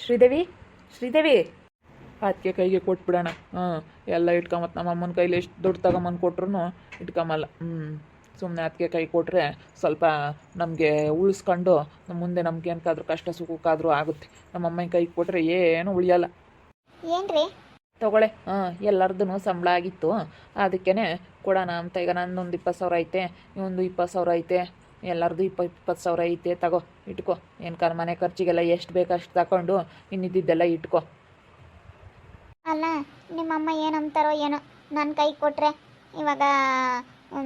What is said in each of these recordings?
ಶ್ರೀದೇವಿ ಶ್ರೀದೇವಿ ಅದಕ್ಕೆ ಕೈಗೆ ಕೊಟ್ಬಿಡೋಣ. ಎಲ್ಲ ಇಟ್ಕೊಂಬತ್ತು ನಮ್ಮ ಅಮ್ಮನ ಕೈಲಿ ಎಷ್ಟು ದುಡ್ಡು ತಗೊಂಬಂದು ಕೊಟ್ರು ಇಟ್ಕೊಂಬಲ್ಲ. ಸುಮ್ಮನೆ ಅದಕ್ಕೆ ಕೈ ಕೊಟ್ಟರೆ ಸ್ವಲ್ಪ ನಮಗೆ ಉಳಿಸ್ಕೊಂಡು ಮುಂದೆ ನಮ್ಗೆ ಏನಕ್ಕಾದ್ರೂ ಕಷ್ಟ ಸುಖಕ್ಕಾದ್ರೂ ಆಗುತ್ತೆ. ನಮ್ಮ ಅಮ್ಮನ ಕೈ ಕೊಟ್ಟರೆ ಏನು ಉಳಿಯಲ್ಲ. ಏನ್ರಿ ತಗೊಳ್ಳೆ. ಎಲ್ಲರದ್ದು ಸಂಬಳ ಆಗಿತ್ತು, ಅದಕ್ಕೇ ಕೊಡೋಣ ಅಂತ. ಈಗ ನನ್ನೊಂದು 20,000 ಐತೆ, ಇವೊಂದು 20,000 ಐತೆ, ಎಲ್ಲರದು 20,000 ಐತೆ. ತಗೋ ಇಟ್ಕೋ. ಏನು ಮನೆ ಖರ್ಚಿಗೆಲ್ಲ ಎಷ್ಟು ಬೇಕು ಅಷ್ಟು ತಗೊಂಡು ಇನ್ನಿದ್ದೆಲ್ಲ ಇಟ್ಕೋ. ಅಲ್ಲ ನಿಮ್ಮಮ್ಮ ಏನಂತಾರೋ ಏನೋ ನನ್ನ ಕೈಗೆ ಕೊಟ್ಟರೆ. ಇವಾಗ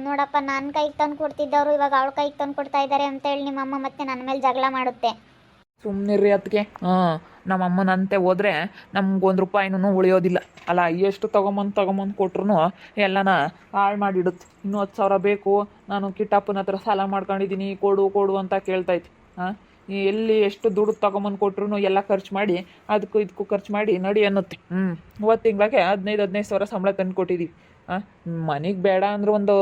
ನೋಡಪ್ಪ, ನನ್ನ ಕೈಗೆ ತಂದು ಕೊಡ್ತಿದ್ದವರು ಇವಾಗ ಅವಳ ಕೈಗೆ ತಂದು ಕೊಡ್ತಾ ಇದ್ದಾರೆ ಅಂತೇಳಿ ನಿಮ್ಮಮ್ಮ ಮತ್ತೆ ನನ್ನ ಮೇಲೆ ಜಗಳ ಮಾಡುತ್ತೆ. ಸುಮ್ಮನಿರ್ರಿ ಅದಕ್ಕೆ. ನಮ್ಮ ಅಮ್ಮನಂತೆ ಹೋದರೆ ನಮ್ಗೆ ₹1 ಉಳಿಯೋದಿಲ್ಲ ಅಲ್ಲ. ಎಷ್ಟು ತೊಗೊಂಬಂದು ಕೊಟ್ರು ಎಲ್ಲನ ಹಾಳು ಮಾಡಿಡುತ್ತೆ. ಇನ್ನೂ 10,000 ಬೇಕು, ನಾನು ಕಿಟ್ಟಪ್ಪನ ಹತ್ರ ಸಾಲ ಮಾಡ್ಕೊಂಡಿದ್ದೀನಿ, ಕೊಡು ಅಂತ ಕೇಳ್ತೈತಿ. ಎಲ್ಲಿ ಎಷ್ಟು ದುಡ್ಡು ತೊಗೊಂಬಂದು ಕೊಟ್ರು ಎಲ್ಲ ಖರ್ಚು ಮಾಡಿ ಅದಕ್ಕೂ ಇದಕ್ಕೂ ಖರ್ಚು ಮಾಡಿ ನಡಿ ಅನ್ನುತ್ತೆ. ಹೋದ ತಿಂಗಳಿಗೆ 15,000 ಸಂಬಳ ತಂದು ಕೊಟ್ಟಿದ್ದೀವಿ. ಮನೆಗೆ ಬೇಡ ಅಂದ್ರೆ ಒಂದು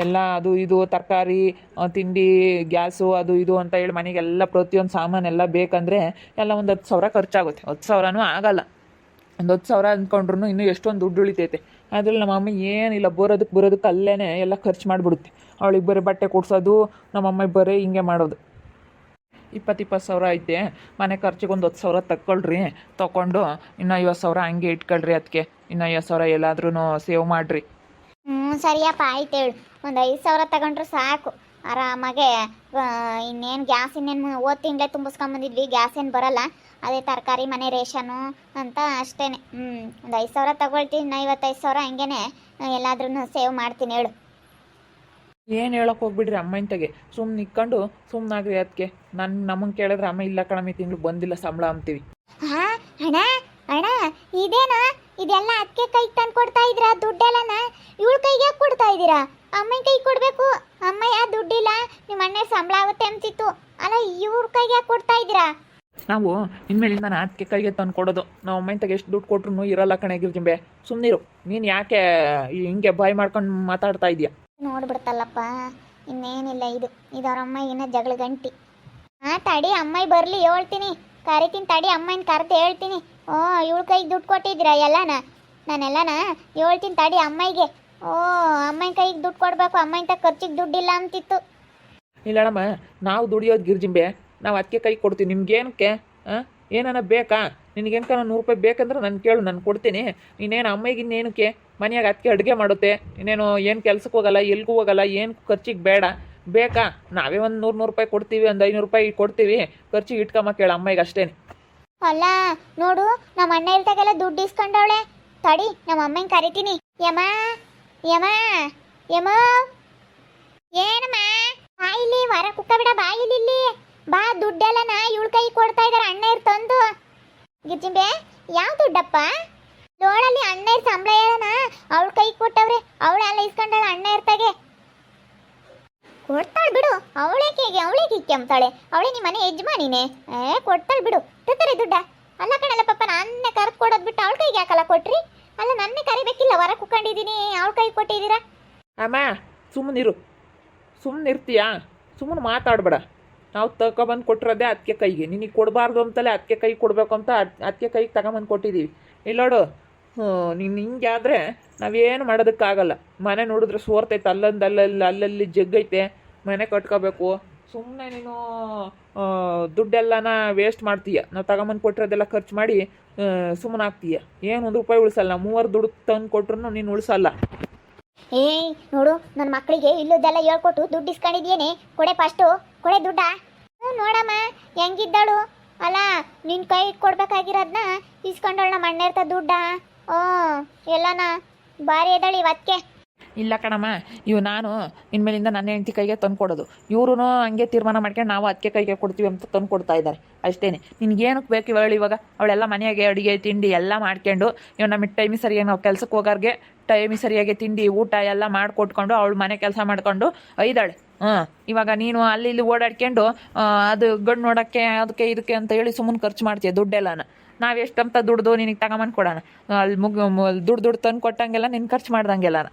ಎಲ್ಲ ಅದು ಇದು ತರಕಾರಿ, ತಿಂಡಿ, ಗ್ಯಾಸು, ಅದು ಇದು ಅಂತ ಹೇಳಿ ಮನೆಗೆಲ್ಲ ಪ್ರತಿಯೊಂದು ಸಾಮಾನೆಲ್ಲ ಬೇಕಂದರೆ ಎಲ್ಲ ಒಂದು 10,000 ಖರ್ಚಾಗುತ್ತೆ. 10,000 ಆಗಲ್ಲ. ಒಂದು 10,000 ಅಂದ್ಕೊಂಡ್ರು ಇನ್ನೂ ಎಷ್ಟೊಂದು ದುಡ್ಡು ಉಳಿತೈತೆ. ಅದ್ರಲ್ಲಿ ನಮ್ಮ ಅಮ್ಮ ಏನಿಲ್ಲ, ಬರೋದಕ್ಕೆ ಅಲ್ಲೇ ಎಲ್ಲ ಖರ್ಚು ಮಾಡಿಬಿಡುತ್ತೆ. ಅವಳಿಗೆ ಬರೀ ಬಟ್ಟೆ ಕೊಡ್ಸೋದು, ನಮ್ಮಮ್ಮಗೆ ಬರೀ ಹಿಂಗೆ ಮಾಡೋದು. 20,000 ಐತೆ, ಮನೆ ಖರ್ಚಿಗೆ ಒಂದು 10,000 ತಗೊಳ್ರಿ. ತೊಗೊಂಡು ಇನ್ನೂ 50,000 ಹಂಗೆ ಇಟ್ಕೊಳ್ರಿ. ಅದಕ್ಕೆ ಇನ್ನೂ 50,000 ಎಲ್ಲಾದ್ರೂ ಸೇವ್ ಮಾಡಿರಿ. ಸರಿಯಪ್ಪ, ಆಯ್ತು ಹೇಳು. ಒಂದು 5,000 ತಗೊಂಡ್ರು ಸಾಕು ಆರಾಮಾಗೆ. ಇನ್ನೇನು ಗ್ಯಾಸ್ ಇನ್ನೇನು ಓದ್ ತಿಂಗಳೇ ತುಂಬಿಸ್ಕೊಂಬಂದಿದ್ವಿ, ಗ್ಯಾಸ್ ಏನು ಬರಲ್ಲ. ಅದೇ ತರಕಾರಿ, ಮನೆ ರೇಷನು ಅಂತ ಅಷ್ಟೇ. ಒಂದು 5,000 ತಗೊಳ್ತೀನಿ, ಇನ್ನು 55,000 ಹಂಗೇನೆ ಎಲ್ಲಾದ್ರೂ ಸೇವ್ ಮಾಡ್ತೀನಿ ಹೇಳು. ಏನು ಹೇಳೋಕೆ ಹೋಗ್ಬಿಡ್ರಿ ಅಮ್ಮಂತೆಗೆ. ಸುಮ್ಮನೆ ನಿಕ್ಕೊಂಡು ಸುಮ್ಮನಾಗ್ರಿ. ಅದಕ್ಕೆ ನಮಗೆ ಕೇಳಿದ್ರೆ ಅಮ್ಮ ಇಲ್ಲ ಕಣಮಿ, ತಿಂಗಳು ಬಂದಿಲ್ಲ ಸಂಬಳ ಅಂತೀವಿ. ಅಣ್ಣ ಇದೇನಾ? ಇದೆಲ್ಲ ಅದಕ್ಕೆ ಕೈಗೆ ತಂದು ಕೊಡ್ತಾ ಇದ್ದೀರಾ? ದುಡ್ಡೆಲ್ಲನ ಇವಳ ಕೈಗೆ ಯಾಕೆ ಕೊಡ್ತಾ ಇದ್ದೀರಾ? ಅಮ್ಮನ ಕೈಗೆ ಕೊಡಬೇಕು. ಅಮ್ಮಯ್ಯ ದುಡ್ಡಿಲ್ಲ, ನಿಮ್ಮ ಅಣ್ಣ ಸಂಬಳ ಆಗುತ್ತೆ ಅಂತಿತ್ತು ಅಲ್ಲ, ಇವ್ರ ಕೈಗೆ ಯಾಕೆ ಕೊಡ್ತಾ ಇದ್ದೀರಾ? ನಾವು ಇನ್ಮೇಲಿಂದ ಅದಕ್ಕೆ ಕೈಗೆ ತಂದು ಕೊಡೋದು. ನಾವು ಅಮ್ಮಂತೆಗೆ ಎಷ್ಟು ದುಡ್ಡು ಕೊಟ್ರು ಇರಲ್ಲ ಕಣಗಿರ್ಜಿಂಬೆ. ಸುಮ್ಮನಿರು ನೀನು. ಯಾಕೆ ಹಿಂಗೆ ಬಾಯ್ ಮಾಡ್ಕೊಂಡು ಮಾತಾಡ್ತಾ ಇದೀಯಾ? ನೋಡ್ಬಿಡ್ತಲ್ಲಪ್ಪ, ಇನ್ನೇನಿಲ್ಲ. ಇದು ಅವ್ರಮ್ಮ ಏನೋ ಜಗಳ ಗಂಟಿ. ತಡಿ, ಅಮ್ಮಯ್ಯ ಬರಲಿ ಹೇಳ್ತೀನಿ, ಕರಿತೀನಿ. ತಡಿ, ಅಮ್ಮನ ಕರೆದು ಹೇಳ್ತೀನಿ. ಇವಳ ಕೈಗೆ ದುಡ್ಡು ಕೊಟ್ಟಿದ್ದೀರಾ ಎಲ್ಲನ? ನಾನೆಲ್ಲನ ಹೇಳ್ತೀನಿ ತಡಿ ಅಮ್ಮಯ್ಯಗೆ. ಅಮ್ಮನ ಕೈಗೆ ದುಡ್ಡು ಕೊಡಬೇಕು, ಅಮ್ಮನ ಖರ್ಚಿಗೆ ದುಡ್ಡಿಲ್ಲ ಅಂತಿತ್ತು. ಇಲ್ಲಮ್ಮ, ನಾವು ದುಡಿಯೋದು ಗಿರ್ಜಿಂಬೆ, ನಾವು ಅದಕ್ಕೆ ಕೈ ಕೊಡ್ತೀವಿ. ನಿಮ್ಗೇನಕ್ಕೆ ಏನಾನ ಬೇಕಾ? ನಿನಗೇನಕ ₹100 ಬೇಕಂದ್ರೆ ನಾನು ಕೇಳು, ನಾನು ಕೊಡ್ತೀನಿ. ಇನ್ನೇನು ಅಮ್ಮಗೆ ಇನ್ನೇನಕ್ಕೆ ಮನೆಯಾಗ ಅದಕ್ಕೆ ಅಡುಗೆ ಮಾಡುತ್ತೆ. ಇನ್ನೇನು ಏನು ಕೆಲ್ಸಕ್ಕೆ ಹೋಗಲ್ಲ, ಎಲ್ಗೂ ಹೋಗಲ್ಲ, ಏನು ಖರ್ಚಿಗೆ ಬೇಡ. ಬೇಕಾ? ನಾವೇ ಒಂದು ₹100 ಕೊಡ್ತೀವಿ, ಒಂದು ₹500 ಕೊಡ್ತೀವಿ. ಖರ್ಚಿಗೆ ಇಟ್ಕೊಂಬ ಕೇಳು ಅಮ್ಮಗೆ ಅಷ್ಟೇ. ಅಲ್ಲ ನೋಡು, ನಮ್ಮ ಅಣ್ಣ ಇಲ್ದಾಗೆಲ್ಲ ದುಡ್ಡು ಇಸ್ಕೊಂಡವಳೆ. ತಡಿ, ನಮ್ಮ ಅಮ್ಮನ ಕರಿತೀನಿ. ಯಮ ಯಮ ಯಮ ಏನಮ್ಮ? ಬಾಯಿಲಿ ವರ ಕುಕ್ಕ ಬಿಡ, ಬಾಯಿಲಿ ಇಲ್ಲಿ ಬಾ. ದುಡ್ಡೆಲ್ಲನ ಇವಳ ಕೈ ಕೊಡ್ತಾ ಇದಾರೆ ಅಣ್ಣ ತಂದು. ಗಿರ್ಜಿಂಬೆ, ಯಾವ ದುಡ್ಡಪ್ಪ? ನೋಡಲ್ಲಿ ಅಣ್ಣ ಸಂಬಳ ಹೇಳನ ಅವಳ ಕೈ ಕೊಟ್ಟವ್ರೆ. ಅವಳೆಲ್ಲ ಇಸ್ಕೊಂಡಾಳ ಅಣ್ಣ ಇರ್ತಾಗೆ. ಕೊಡ್ತಾಳೆ ಬಿಡು, ಅವಳೇ ಕೆಂಬ್ತಾಳೆ. ಅವಳೇ ನಿಮ್ಮ ಮನೆ ಯಜಮಾನಿನೇ. ಕೊಡ್ತಾಳೆ ಬಿಡು. ತತ್ತರಿ ದುಡ್ಡ ಅಲ್ಲ ಕಣಲ್ಲ ಪಾಪ, ನನ್ನೇ ಕರೆದು ಕೊಡೋದು ಬಿಟ್ಟು ಅವಳ ಕೈಗೆ ಯಾಕಲ್ಲ ಕೊಟ್ರಿ? ಅಲ್ಲ ನನ್ನೇ ಕರಿಬೇಕಿಲ್ಲ, ಹೊರ ಕುಕ್ಕೊಂಡಿದ್ದೀನಿ, ಅವಳ ಕೈ ಕೊಟ್ಟಿದ್ದೀರಾ? ಅಮ್ಮ ಸುಮ್ಮನಿರ್ತೀಯಾ? ಸುಮ್ಮನೆ ಮಾತಾಡ್ಬೇಡ. ನಾವು ತಗೊಬಂದು ಕೊಟ್ಟಿರೋದೇ ಅದಕ್ಕೆ ಕೈಗೆ. ನಿನಗೆ ಕೊಡಬಾರ್ದು ಅಂತಲೇ ಅದಕ್ಕೆ ಕೈ ಕೊಡಬೇಕು ಅಂತ ಅದಕ್ಕೆ ಕೈಗೆ ತಗೊಂಬಂದು ಕೊಟ್ಟಿದ್ದೀವಿ. ಇಲ್ಲೋಡು, ನೀನು ಹಿಂಗೆ ಆದರೆ ನಾವೇನು ಮಾಡೋದಕ್ಕಾಗಲ್ಲ. ಮನೆ ನೋಡಿದ್ರೆ ಸೋರ್ತೈತೆ, ಅಲ್ಲಲ್ಲಿ ಜಗ್ಗೈತೆ. ಮನೆ ಕಟ್ಕೋಬೇಕು. ಸುಮ್ಮನೆ ನೀನು ದುಡ್ಡೆಲ್ಲನ ವೇಸ್ಟ್ ಮಾಡ್ತೀಯ. ನಾವು ತಗೊಂಬಂದು ಕೊಟ್ಟಿರೋದೆಲ್ಲ ಖರ್ಚು ಮಾಡಿ ಸುಮ್ಮನೆ ಆಗ್ತೀಯ. ಏನು ₹1 ಉಳಿಸಲ್ಲ. 3 ದುಡ್ಡು ತಂದು ಕೊಟ್ರು ನೀನು ಉಳಿಸಲ್ಲ. ನೋಡು, ನನ್ನ ಮಕ್ಕಳಿಗೆ ಇಲ್ಲದೆಲ್ಲ ಹೇಳ್ಕೊಟ್ಟು ದುಡ್ಡು ಇಸ್ಕೊಂಡಿದ್ಯೇನೆ. ಕೊಡೆ ಫಸ್ಟು, ಕೊಡೆ ದುಡ್ಡ. ನೋಡಮ್ಮ ಹೆಂಗಿದ್ದಾಳು. ಅಲ್ಲ ನಿನ್ನ ಕೈ ಕೊಡ್ಬೇಕಾಗಿರೋದನ್ನ ಇಸ್ಕೊಂಡವಳು ನಮ್ಮ ಅಣ್ಣ ಇರ್ತ ದುಡ್ಡ. ಎಲ್ಲನ ಭಾರಿ ಇದ್ದಾಳೆ ಇವತ್ತಿಗೆ. ಇಲ್ಲ ಕಣಮ್ಮ, ನಾನು ಇನ್ಮೇಲಿಂದ ನನ್ನ ಹೆಂಡತಿ ಕೈಗೆ ತಂದು ಕೊಡೋದು. ಇವ್ರೂ ಹಂಗೆ ತೀರ್ಮಾನ ಮಾಡ್ಕೊಂಡು ನಾವು ಅದಕ್ಕೆ ಕೈಗೆ ಕೊಡ್ತೀವಿ ಅಂತ ತಂದು ಕೊಡ್ತಾ ಇದ್ದಾರೆ ಅಷ್ಟೇ. ನಿನ್ಗೇನಕ್ಕೆ ಬೇಕು ಹೇಳಿ? ಇವಾಗ ಅವಳೆಲ್ಲ ಮನೆಯಾಗೆ ಅಡುಗೆ ತಿಂಡಿ ಎಲ್ಲ ಮಾಡ್ಕೊಂಡು, ಇವಾಗ ನಮಗೆ ಟೈಮಿಗೆ ಸರಿಯಾಗಿ ನಾವು ಕೆಲ್ಸಕ್ಕೆ ಹೋಗೋರಿಗೆ ಟೈಮಿಗೆ ಸರಿಯಾಗಿ ತಿಂಡಿ ಊಟ ಎಲ್ಲ ಮಾಡಿಕೊಟ್ಕೊಂಡು ಅವಳು ಮನೆ ಕೆಲಸ ಮಾಡ್ಕೊಂಡು ಒಯ್ದಾಳೆ. ಇವಾಗ ನೀನು ಅಲ್ಲಿ ಇಲ್ಲಿ ಓಡಾಡ್ಕೊಂಡು ಅದು ಗಂಡು ನೋಡೋಕ್ಕೆ ಅದಕ್ಕೆ ಇದಕ್ಕೆ ಅಂತ ಹೇಳಿ ಸುಮ್ಮನೆ ಖರ್ಚು ಮಾಡ್ತೀಯ ದುಡ್ಡೆಲ್ಲನ. ನಾವು ಎಷ್ಟಂತ ದುಡ್ದು ನಿನಗೆ ತಗೊಂಬಂದು ಕೊಡೋಣ? ಅಲ್ಲಿ ದುಡ್ಡು ತಂದು ಕೊಟ್ಟಂಗೆಲ್ಲ ನಿನ್ನ ಖರ್ಚು ಮಾಡ್ದಂಗೆಲ್ಲ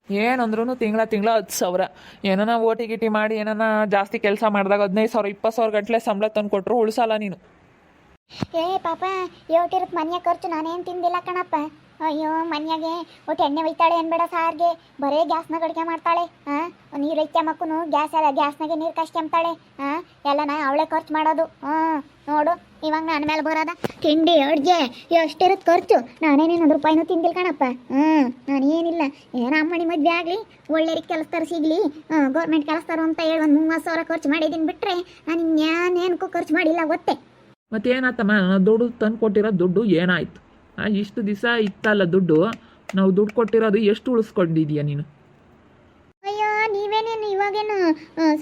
ಏನಂದ್ರೂ ತಿಂಗಳ 10,000. ಏನಾನ ಓಟಿ ಗಿಟಿ ಮಾಡಿ ಏನಾನ ಜಾಸ್ತಿ ಕೆಲಸ ಮಾಡಿದಾಗ 15,000 20,000 ಗಂಟ್ಲೆ ಸಂಬಳ ತಂದು ಕೊಟ್ಟರು ಉಳಿಸಲ್ಲ ನೀನು. ಏ ಪಾಪ ಯೋಟಿರತ್ ಮನ್ಯಾಗ ಖರ್ಚು ನಾನೇನು ತಿಂದಿಲ್ಲ ಕಣಪ್ಪ. ಅಯ್ಯೋ ಮನ್ಯಾಗೆ ಒಟ್ಟು ಎಣ್ಣೆ ಒಯ್ತಾಳೆ ಅನ್ಬೇಡ ಸಾರ್ಗೆ, ಬರೇ ಗ್ಯಾಸ್ನಾಗ ಅಡುಗೆ ಮಾಡ್ತಾಳೆ. ನೀರು ಇಕ್ಕೆಮಕ್ಕೂ ಗ್ಯಾಸ್ನಾಗೆ ನೀರು ಕಸ್ಕೊಂತಾಳೆ. ಎಲ್ಲನ ಅವಳೆ ಖರ್ಚು ಮಾಡೋದು. ನೋಡು ಇವಾಗ ನನ್ನ ಮೇಲೆ ಬರೋದ ತಿಂಡಿ ಅಡುಗೆ ಎಷ್ಟಿರುತ್ತೆ ಖರ್ಚು. ನಾನೇನೇನು 1 ರೂಪಾಯಿನೂ ತಿಂದಿಲ್ಲ ಕಣಪ್ಪ. ನಾನೇನಿಲ್ಲ, ಏನೋ ಅಮ್ಮನಿ ಮದುವೆ ಆಗಲಿ, ಒಳ್ಳೆಯರಿಗೆ ಕೆಲಸದಾರ ಸಿಗಲಿ, ಗೌರ್ಮೆಂಟ್ ಕೆಲಸದಾರು ಅಂತ ಹೇಳಿ ಒಂದು 30,000 ಖರ್ಚು ಮಾಡಿದ್ದೀನಿ ಬಿಟ್ಟರೆ ನಾನು ಇನ್ನೇನಕ್ಕೂ ಖರ್ಚು ಮಾಡಿಲ್ಲ ಗೊತ್ತೇ. ಮತ್ತೇನಾತಮ್ಮ, ದುಡ್ಡು ತಂದು ಕೊಟ್ಟಿರೋ ದುಡ್ಡು ಏನಾಯ್ತು? ಇಷ್ಟು ದಿವಸ ಇತ್ತಲ್ಲ ದುಡ್ಡು, ನಾವು ದುಡ್ಡು ಕೊಟ್ಟಿರೋದು ಎಷ್ಟು ಉಳಿಸ್ಕೊಂಡಿದೀಯ ನೀನು? ಅಯ್ಯೋ ನೀವೇನೇನು ಇವಾಗೇನು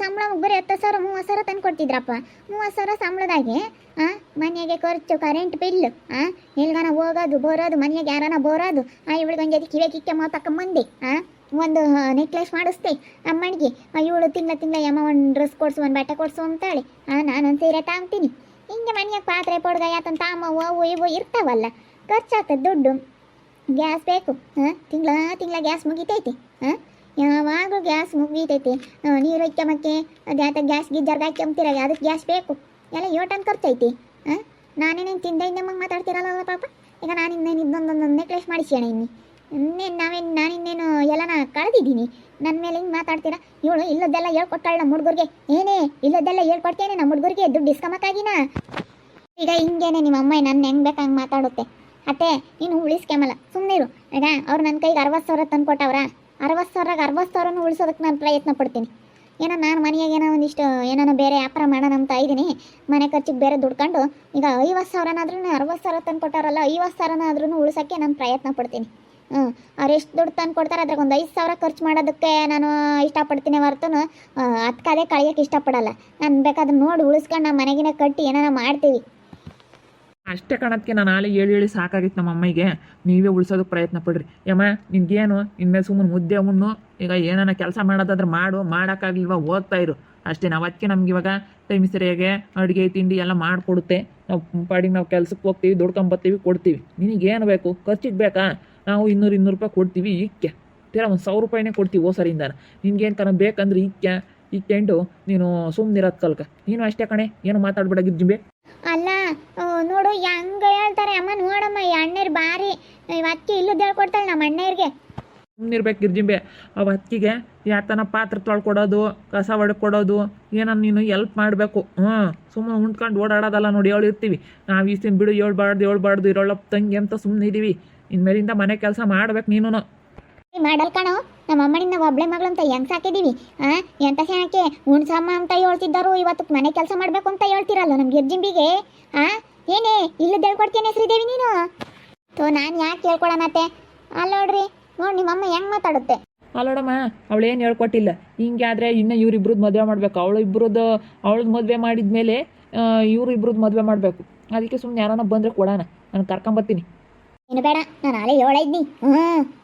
ಸಂಬಳ ಬರೀ 10,000 30,000 ತಂದು ಕೊಡ್ತಿದ್ರಪ್ಪ. 30,000 ಸಂಬಳದಾಗೆ ಮನೆಗೆ ಖರ್ಚು, ಕರೆಂಟ್ ಬಿಲ್, ಎಲ್ಗಾನ ಹೋಗೋದು ಬರೋದು, ಮನೆಗೆ ಯಾರನ ಬರೋದು, ಇವಳಿಗೊಂದು ಜೊತೆ ಕಿವೆ ಕಿಕ್ಕೆ ಮಾವು ತಕೊಂಬಂದೆ, ಒಂದು ನೆಕ್ಲೆಸ್ ಮಾಡಿಸ್ತೆ ಅಮ್ಮನಿಗೆ. ಇವಳು ತಿಂಗಳ ಯಮ್ಮ ಒಂದು ಡ್ರೆಸ್ ಕೊಡಿಸು, ಒಂದು ಬಟ್ಟೆ ಕೊಡಿಸು ಅಂತಾಳೆ. ನಾನೊಂದು ಸೀರೆ ತಾಂತೀನಿ. ಹಿಂಗೆ ಮನೆಯಾಗ ಪಾತ್ರೆ ಪೊಡ್ಗ ಯಾತಂತ ಅಮ್ಮ ಅವು ಇವು ಇರ್ತಾವಲ್ಲ, ಖರ್ಚಾಗ್ತದೆ ದುಡ್ಡು. ಗ್ಯಾಸ್ ಬೇಕು, ತಿಂಗಳ ಗ್ಯಾಸ್ ಮುಗಿತೈತಿ. ಯಾವಾಗಲೂ ಗ್ಯಾಸ್ ಮುಗಿತೈತಿ. ನೀರು ಇಕ್ಕಮಕ್ಕೆ ಅದ್ಯಾತ ಗ್ಯಾಸ್ ಗೀಜರ್ಗೆ ಹಾಕ್ಯಂತೀರ, ಅದಕ್ಕೆ ಗ್ಯಾಸ್ ಬೇಕು. ಎಲ್ಲ ಯೋಟನ್ ಖರ್ಚೈತಿ. ನಾನೇನೇನು ತಿಂದೆ ಇನ್ನೆಮ್ಮಂಗೆ ಮಾತಾಡ್ತಿರಲ್ಲ ಪಾಪ. ಈಗ ನಾನಿನ್ನೇನು ಇದೊಂದೊಂದು ನೆಕ್ಲೆಸ್ ಮಾಡಿಸ್ಯಾಣ ನಾನಿನ್ನೇನು ಎಲ್ಲನ ಕಳೆದಿದ್ದೀನಿ. ನನ್ನ ಮೇಲೆ ಹಿಂಗೆ ಮಾತಾಡ್ತೀರಾ? ಇವಳು ಇಲ್ಲದೆಲ್ಲ ಹೇಳ್ಕೊಟ್ಟಾಳ ನಮ್ಮ ಹುಡುಗರಿಗೆ. ಏನೇ ಇಲ್ಲದೆಲ್ಲ ಹೇಳ್ಕೊಡ್ತೇನೆ ನಮ್ಮ ಹುಡುಗರಿಗೆ, ದುಡ್ಡು ಇಸ್ಕೊಂಬಕ್ಕಾಗಿನ. ಈಗ ಹಿಂಗೇನೆ ನಿಮ್ಮ ಅಮ್ಮ ನನ್ನ ಹೆಂಗೆ ಬೇಕಂಗೆ ಮಾತಾಡುತ್ತೆ. ಅತ್ತೆ ನೀನು ಉಳಿಸ್ಕೊಂಬಲ್ಲ, ಸುಮ್ಮನಿರು. ಈಗ ಅವ್ರು ನನ್ನ ಕೈಗೆ 60,000 ತಂದು ಕೊಟ್ಟವ್ರ. 60,000ಗೆ 60,000 ಉಳಿಸೋದಕ್ಕೆ ನಾನು ಪ್ರಯತ್ನ ಪಡ್ತೀನಿ. ಏನೋ ನಾನು ಮನೆಯಾಗ ಏನೋ ಒಂದಿಷ್ಟು ಏನೋ ಬೇರೆ ವ್ಯಾಪಾರ ಮಾಡೋಣ ಅಂತ ಇದ್ದೀನಿ. ಮನೆ ಖರ್ಚಿಗೆ ಬೇರೆ ದುಡ್ಕೊಂಡು ಈಗ 50,000ನಾದ್ರೂ 60,000 ತಂದು ಕೊಟ್ಟಾರಲ್ಲ, 50,000ನಾದ್ರೂ ಉಳಿಸೋಕ್ಕೆ ನಾನು ಪ್ರಯತ್ನ ಪಡ್ತೀನಿ. ಅವ್ರು ಎಷ್ಟು ದುಡ್ಡು ತಂದು ಕೊಡ್ತಾರೆ ಅದ್ರಾಗ ಒಂದು 5,000 ಖರ್ಚು ಮಾಡೋದಕ್ಕೆ ನಾನು ಇಷ್ಟಪಡ್ತೀನಿ ಹೊರತು ಅದಕ್ಕದೇ ಕಳೆಯೋಕ್ಕೆ ಇಷ್ಟಪಡಲ್ಲ. ನಾನು ಬೇಕಾದ್ರೆ ನೋಡಿ ಉಳಿಸ್ಕೊಂಡು ನಮ್ಮ ಮನೆಗಿನ ಕಟ್ಟಿ ಏನಾರ ಮಾಡ್ತೀವಿ. ಅಷ್ಟೇ ಕಾಣೋದಕ್ಕೆ ನಾನು ಆಲೆ ಹೇಳಿ ಸಾಕಾಗಿತ್ತು ನಮ್ಮ ಅಮ್ಮಗೆ. ನೀವೇ ಉಳಿಸೋದಕ್ಕೆ ಪ್ರಯತ್ನ ಪಡ್ರಿ. ಯಮ್ಮ ನಿನ್ಗೇನು ಇನ್ಮೇಲೆ ಸುಮ್ಮನೆ ಮುದ್ದೆ ಉಣ್ಣು. ಈಗ ಏನಾನ ಕೆಲಸ ಮಾಡೋದಾದ್ರೆ ಮಾಡು, ಮಾಡೋಕ್ಕಾಗಲಿಲ್ವ ಹೋಗ್ತಾ ಇರು ಅಷ್ಟೇ. ನಾವು ಅದಕ್ಕೆ ನಮ್ಗೆ ಇವಾಗ ಟೈಮ್ ಸರಿಯಾಗೆ ಅಡುಗೆ ತಿಂಡಿ ಎಲ್ಲ ಮಾಡಿಕೊಡುತ್ತೆ. ನಾವು ಪಾಡಿಗೆ ನಾವು ಕೆಲ್ಸಕ್ಕೆ ಹೋಗ್ತೀವಿ, ದುಡ್ಕೊಂಬರ್ತೀವಿ, ಕೊಡ್ತೀವಿ. ನಿನಗೇನು ಬೇಕು? ಖರ್ಚಿಗೆ ಬೇಕಾ? ನಾವು 200 ರೂಪಾಯಿ ಕೊಡ್ತೀವಿ. ಇಕ್ಕೆ ತೀರಾ ಒಂದು 1,000 ರೂಪಾಯಿನೇ ಕೊಡ್ತೀವಿ ಓ ಸರಿಂದ. ನಿನ್ಗೇನು ಕಣ ಬೇಕಂದ್ರೆ ಇಕ್ಕೆಂಡು ನೀನು ಸುಮ್ಮನಿರೋದು ಕಲ್ಕ. ನೀನು ಅಷ್ಟೇ ಕಣೆ, ಏನು ಮಾತಾಡ್ಬಿಡಾಗಿದ್ಜಿಂಬೆ. ಅಲ್ಲ ನೋಡು ಹೆಂಗೆ ಹೇಳ್ತಾರೆ ಅಮ್ಮ. ನೋಡಮ್ಮ ಈ ಅಣ್ಣರು ಭಾರಿ ಅಕ್ಕಿ ಇಲ್ಲದ ಹೇಳ್ಕೊಡ್ತಾಳೆ ನಮ್ಮ ಅಣ್ಣವ್ರಿಗೆ. ಸುಮ್ಮನಿರ್ಬೇಕು ಗಿರ್ಜಿಂಬೆ. ಅವು ಅಕ್ಕಿಗೆ ಯಾತನ ಪಾತ್ರೆ ತೊಳ್ಕೊಡೋದು, ಕಸ ಹೊಡ್ಕೊಡೋದು, ಏನೋ ನೀನು ಎಲ್ಪ್ ಮಾಡಬೇಕು. ಸುಮ್ಮನೆ ಉಂಡ್ಕೊಂಡು ಓಡಾಡೋದಲ್ಲ ನೋಡಿ. ಹೇಳಿರ್ತೀವಿ ನಾವು ಈಸ್ತಿನ ಬಿಡು, ಹೇಳ್ಬಾರ್ದು ಇರೋಳಪ್ಪ ತಂಗಿ ಅಂತ ಸುಮ್ಮನೆ ಇದ್ದೀವಿ. ಇನ್ಮೇಲಿಂದ ಮನೆ ಕೆಲಸ ಮಾಡ್ಬೇಕು ನೀನು. ಮಾಡಲ್ ಕಣೋ, ನಮ್ಮ ಅಮ್ಮನಿಂದ ಒಬ್ಳೆ ಮಗಳು ಅಂತ ಹೆಂಗೆ ಸಾಕಿದ್ದೀವಿ. ಎಂತ ಸೆಣಕ್ಕೆ ಉಣ್ಸಮ್ಮ ಅಂತ ಹೇಳ್ತಿದ್ದರು, ಇವತ್ತು ಮನೆ ಕೆಲಸ ಮಾಡಬೇಕು ಅಂತ ಹೇಳ್ತಿರಲ್ಲ ನಮ್ಮ ಗಿರ್ಜಿಂಬಿಗೆ. ಏನೇ ಇಲ್ಲದ ಹೇಳ್ಕೊಡ್ತೇನೆ ಶ್ರೀದೇವಿ ನೀನು. ನಾನು ಯಾಕೆ ಹೇಳ್ಕೊಡೋಣತ್ತೆ? ಅಲ್ಲೋಡ್ರಿ ನೋಡಿ ನಿಮ್ಮಮ್ಮ ಹೆಂಗೆ ಮಾತಾಡುತ್ತೆ. ಅಲ್ಲೋಡಮ್ಮ, ಅವಳೇನು ಹೇಳ್ಕೊಟ್ಟಿಲ್ಲ. ಹಿಂಗೆ ಆದರೆ ಇನ್ನು ಇವರಿಬ್ರದ್ದು ಮದುವೆ ಮಾಡಬೇಕು. ಅವಳದ್ದು ಮದುವೆ ಮಾಡಿದ್ಮೇಲೆ ಇವ್ರಿಬ್ರದ್ದು ಮದುವೆ ಮಾಡಬೇಕು. ಅದಕ್ಕೆ ಸುಮ್ಮನೆ ಯಾರನ್ನ ಬಂದರೆ ಕೊಡೋಣ, ನಾನು ಕರ್ಕೊಂಬರ್ತೀನಿ. ಇನ್ನು ಬೇಡ, ನಾನು ನಾಳೆ ಹೇಳಿದ್ನಿ.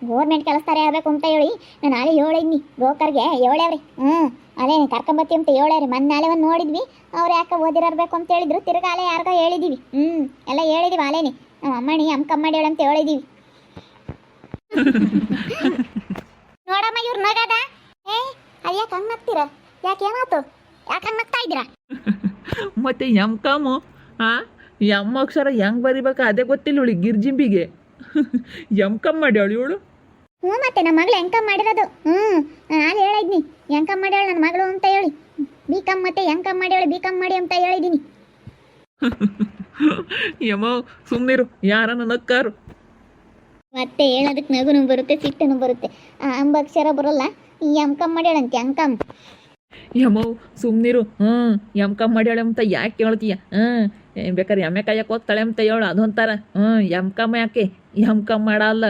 ಗೌರ್ಮೆಂಟ್ ಕೆಲಸದಾರೆ ಆಗಬೇಕು ಅಂತ ಹೇಳಿ ನಾನು ನಾಳೆ ಹೇಳಿದ್ನಿ. ಬ್ರೋಕರ್ಗೆ ಹೇಳೇವ್ರಿ. ಅದೇ ಕರ್ಕೊಂಬತ್ತಿ ಅಂತ ಹೇಳೇವ್ರಿ. ನಾಳೆ ಒಂದು ನೋಡಿದ್ವಿ, ಅವ್ರು ಯಾಕೆ ಓದಿರಬೇಕು ಅಂತ ಹೇಳಿದ್ರು. ತಿರ್ಗಾಲೆ ಯಾರಿಗ ಹೇಳಿದ್ದೀವಿ. ಎಲ್ಲ ಹೇಳಿದೀವಿ. ಅಲೇನಿ ನಮ್ಮ ಅಮ್ಮಣಿ ಅಮ್ಕಮ್ಮ ಮಾಡಿ ಹೇಳಂತ ಹೇಳಿದೀವಿ. ನೋಡಮ್ಮ ಇವ್ರು ನಗದ. ಅದು ಯಾಕೆ ಹಂಗೆ ನಗ್ತೀರ? ಯಾಕೆ ಏನಾಯ್ತು? ಯಾಕೆ ಹಂಗೆ ನಗ್ತಾ ಇದ್ದೀರಾ? ಮತ್ತೆ ಎಮ್ಕಾಮು ಎಮ್ಮ ಅಕ್ಷರ ಹೆಂಗೆ ಬರಿಬೇಕು ಅದೇ ಗೊತ್ತಿಲ್ಲ ಇವಳಿಗೆ ಗಿರ್ಜಿಂಬಿಗೆ. ಎಮ್ಕಮ್ ಮಾಡ್ಯಾಳು ಇವಳು. ಮತ್ತೆ ನಮ್ಮ ಮಗಳು ಎಂಕಮ್ ಮಾಡಿರೋದು. ಅಲ್ಲಿ ಹೇಳಿದ್ನಿ ಎಂಕಮ್ ಮಾಡ್ಯಾಳು ನನ್ನ ಮಗಳು ಅಂತ ಹೇಳಿ. ಬಿಕಮ್ ಮತ್ತೆ ಎಂಕಮ್ ಮಾಡ್ಯಾಳು, ಬಿಕಮ್ ಮಾಡಿ ಅಂತ ಹೇಳಿದ್ದೀನಿ. ಯಮ್ಮ ಸುಮ್ಮನಿರು, ಯಾರನ್ನ ನಕ್ಕಾರು. ಮತ್ತೆ ಹೇಳೋದಕ್ಕೆ ನಗುನು ಬರುತ್ತೆ, ಸಿಟ್ಟನು ಬರುತ್ತೆ. ಅಂಬಕ್ಷರ ಬರೋಲ್ಲ. ಎಂಕಮ್ ಮಾಡ್ಯಾಳಂತೆ ಅಂಕಮ್. ಯಮ್ಮ ಸುಮ್ಮನಿರು. ಎಮ್ಕಮ್ ಮಾಡ್ಯಾಳೆ ಅಂತ ಯಾಕೆ ಹೇಳ್ತೀಯ? ಬೇಕಾದ್ರೆ ಎಮ್ಮೆ ಕಾಯಕ್ಕೆ ಹೋಗ್ತಾಳೆ ಅಂತ ಹೇಳು, ಅದೊಂಥರ. ಎಮ್ಕಮ್ಮ ಯಾಕೆ? ಎಮ್ಕಮ್ ಮಾಡಲ್ಲ.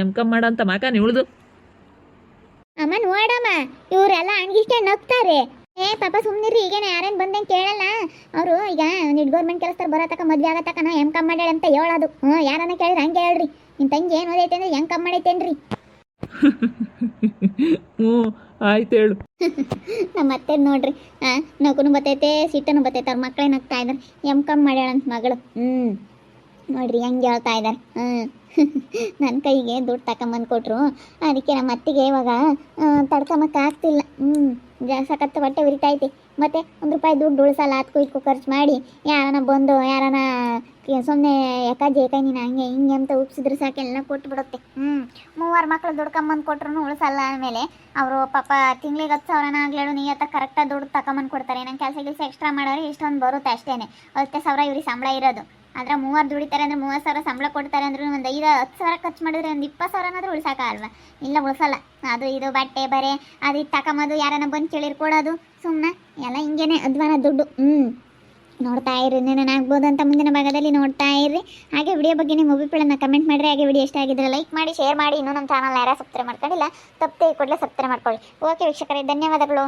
ಎಮ್ಕಮ್ ಮಾಡ ಅಂತ ಮಕಾನ್ ಇವಳ್ದು. ಅಮ್ಮ ನೋಡಮ್ಮ, ಇವರೆಲ್ಲ ಅಣ್ಗಿಷ್ಟೇ ನಗ್ತಾರೆ. ಪಾಪ ಸುಮ್ಮನಿರಿ. ಈಗೇನ ಯಾರೇನು ಬಂದಂಗೆ ಕೇಳಲ್ಲ ಅವರು. ಈಗ ಗೌರ್ಮೆಂಟ್ ಕೆಲಸ ಬರೋತಕ ಮದುವೆ ಆಗತಕ ನಾ ಎಮ್ಕಮ್ ಮಾಡ್ಯಾಳೆ ಅಂತ ಹೇಳೋದು. ಯಾರನ್ನ ಕೇಳಿದ್ರೆ ಹಂಗೆ ಹೇಳ್ರಿ. ನಿಮ್ಮ ತಂಗಿ ಏನು ಓದೈತೆ ಅಂದ್ರೆ ಎಮ್ಕಮ್ ಮಾಡೈತೇನ್ರಿ. ಆಯ್ತು ಹೇಳು. ನಮ್ಮ ಅತ್ತೆ ನೋಡ್ರಿ, ನಗುನು ಬತ್ತೈತೆ, ಸಿಟ್ಟನು ಬತ್ತೈತೆ. ಅವ್ರ ಮಕ್ಕಳೇ ನಗ್ತಾ ಇದ್ದಾರೆ. ಎಮ್ಕಮ್ ಮಾಡ್ಯಾಳಂತ ಮಗಳು. ನೋಡ್ರಿ ಹೆಂಗೆ ಹೇಳ್ತಾ ಇದ್ದಾರೆ. ನನ್ನ ಕೈಗೆ ದುಡ್ಡು ತಕೊಂಬಂದು ಕೊಟ್ರು. ಅದಕ್ಕೆ ನಮ್ಮ ಅತ್ತಿಗೆ ಇವಾಗ ತಡ್ಕೊಂಬಕ್ಕೆ ಆಗ್ತಿಲ್ಲ. ಸಖತ್ತು ಹೊಟ್ಟೆ ಉರಿತೈತೆ. ಮತ್ತೆ 1 ರೂಪಾಯಿ ದುಡ್ಡು ಉಳಿಸಲ್ಲ, ಅದಕ್ಕೂ ಇದಕ್ಕೂ ಖರ್ಚು ಮಾಡಿ ಯಾರನ ಬಂದು ಯಾರನ ಸುಮ್ಮನೆ ಯಾಕಾಜಿ ಕೈ ನೀನು ಹಂಗೆ ಹಿಂಗೆ ಅಂತ ಉಪ್ಸಿದ್ರೆ ಸಾಕು ಎಲ್ಲ ಕೊಟ್ಬಿಡುತ್ತೆ. 3 ಮಕ್ಳು ದುಡ್ಕೊಂಬಂದು ಕೊಟ್ರು ಉಳಿಸಲ್ಲ. ಆಮೇಲೆ ಅವರು ಪಾಪ ತಿಂಗಳಿಗೆ 10,000 ಆಗ್ಲೇಳು ನಿಯತ್ತ ಕರೆಕ್ಟಾಗಿ ದುಡ್ಡು ತಗೊಂಬಂದು ಕೊಡ್ತಾರೆ. ನಂಗೆ ಕೆಲಸ ಎಕ್ಸ್ಟ್ರಾ ಮಾಡೋರು ಇಷ್ಟೊಂದು ಬರುತ್ತೆ ಅಷ್ಟೇ. 10,000 ಇವ್ರಿಗೆ ಸಂಬಳ ಇರೋದು. ಆದರೆ 3 ದುಡಿತಾರೆ ಅಂದರೆ 30,000 ಸಂಬಳ ಕೊಡ್ತಾರೆ ಅಂದ್ರೆ ಒಂದು 5-10,000 ಖರ್ಚು ಮಾಡಿದ್ರೆ ಒಂದು 20,000 ಉಳಿಸೋಕ್ಕಾಗಲ್ವ? ಇಲ್ಲ ಉಳಿಸಲ್ಲ. ಅದು ಇದು ಬಟ್ಟೆ ಬರೆ ಅದು ಇದು ತಗೊಂಬದು ಯಾರನ್ನ ಬಂದು ಕೇಳಿರ್ ಕೊಡೋದು ಸುಮ್ಮನೆ ಎಲ್ಲ ಹಿಂಗೇನೆ ಅಧ್ವಾನ ದುಡ್ಡು. ನೋಡ್ತಾ ಇರಿ, ಆಗ್ಬೋದು ಅಂತ ಮುಂದಿನ ಭಾಗದಲ್ಲಿ ನೋಡ್ತಾ ಇರ್ರಿ. ಹಾಗೆ ವಿಡಿಯೋ ಬಗ್ಗೆ ನಿಮ್ಮ ಅಭಿಪ್ರಾಯನ ಕಮೆಂಟ್ ಮಾಡಿರಿ. ಹಾಗೆ ವಿಡಿಯೋ ಇಷ್ಟ ಆಗಿದ್ರೆ ಲೈಕ್ ಮಾಡಿ, ಶೇರ್ ಮಾಡಿ. ಇನ್ನೂ ನಮ್ಮ ಚಾನಲ್ ಯಾರು ಸಬ್ಸ್ಕ್ರೈಬ್ ಮಾಡ್ಕೊಂಡಿಲ್ಲ ತಪ್ಪದೆ ಕೂಡಲೇ ಸಬ್ಸ್ಕ್ರೈಬ್ ಮಾಡ್ಕೊಳ್ಳಿ. ಓಕೆ ವೀಕ್ಷಕರೇ, ಧನ್ಯವಾದಗಳು.